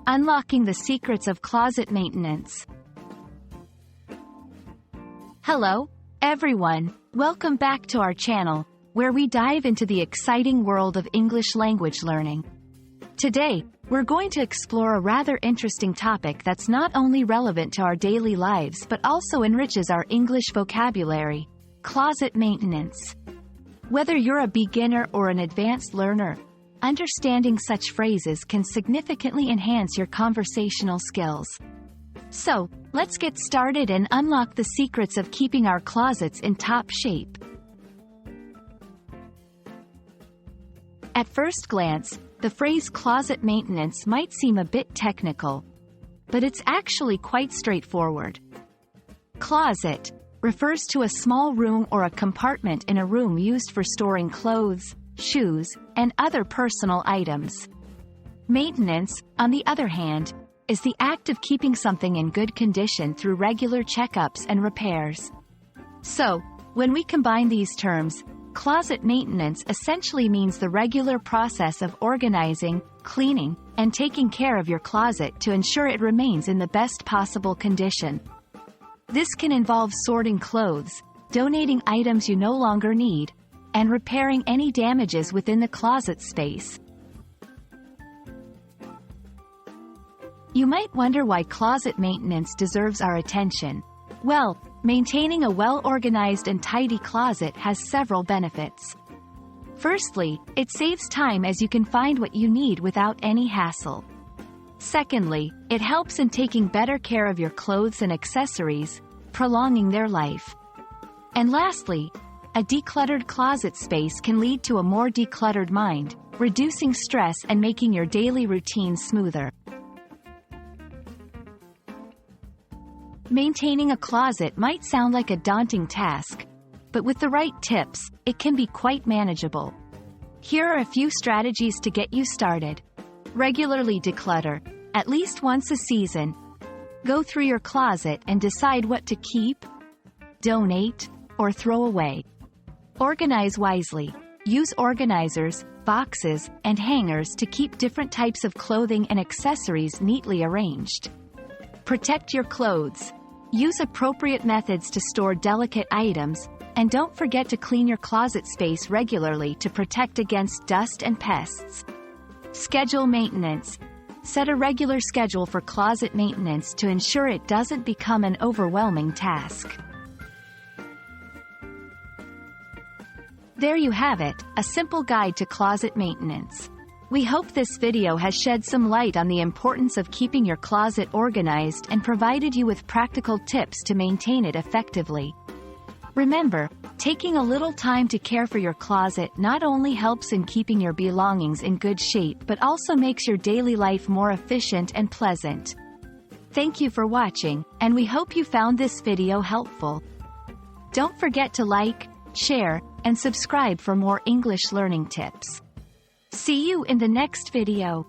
Unlocking the secrets of closet maintenance. Hello, everyone. Welcome back to our channel, where we dive into the exciting world of English language learning. Today, we're going to explore a rather interesting topic that's not only relevant to our daily lives but also enriches our English vocabulary: closet maintenance. Whether you're a beginner or an advanced learner, understanding such phrases can significantly enhance your conversational skills. So, let's get started and unlock the secrets of keeping our closets in top shape. At first glance, the phrase closet maintenance might seem a bit technical, but it's actually quite straightforward. Closet refers to a small room or a compartment in a room used for storing clothes, shoes, and other personal items. Maintenance, on the other hand, is the act of keeping something in good condition through regular checkups and repairs. So, when we combine these terms, closet maintenance essentially means the regular process of organizing, cleaning, and taking care of your closet to ensure it remains in the best possible condition. This can involve sorting clothes, donating items you no longer need, and repairing any damages within the closet space. You might wonder why closet maintenance deserves our attention. Well, maintaining a well-organized and tidy closet has several benefits. Firstly, it saves time as you can find what you need without any hassle. Secondly, it helps in taking better care of your clothes and accessories, prolonging their life. And lastly, a decluttered closet space can lead to a more decluttered mind, reducing stress and making your daily routine smoother. Maintaining a closet might sound like a daunting task, but with the right tips, it can be quite manageable. Here are a few strategies to get you started. Regularly declutter, at least once a season. Go through your closet and decide what to keep, donate, or throw away. Organize wisely. Use organizers, boxes, and hangers to keep different types of clothing and accessories neatly arranged. Protect your clothes. Use appropriate methods to store delicate items, and don't forget to clean your closet space regularly to protect against dust and pests. Schedule maintenance. Set a regular schedule for closet maintenance to ensure it doesn't become an overwhelming task. There you have it, a simple guide to closet maintenance. We hope this video has shed some light on the importance of keeping your closet organized and provided you with practical tips to maintain it effectively. Remember, taking a little time to care for your closet not only helps in keeping your belongings in good shape but also makes your daily life more efficient and pleasant. Thank you for watching, and we hope you found this video helpful. Don't forget to like, share, and subscribe for more English learning tips. See you in the next video.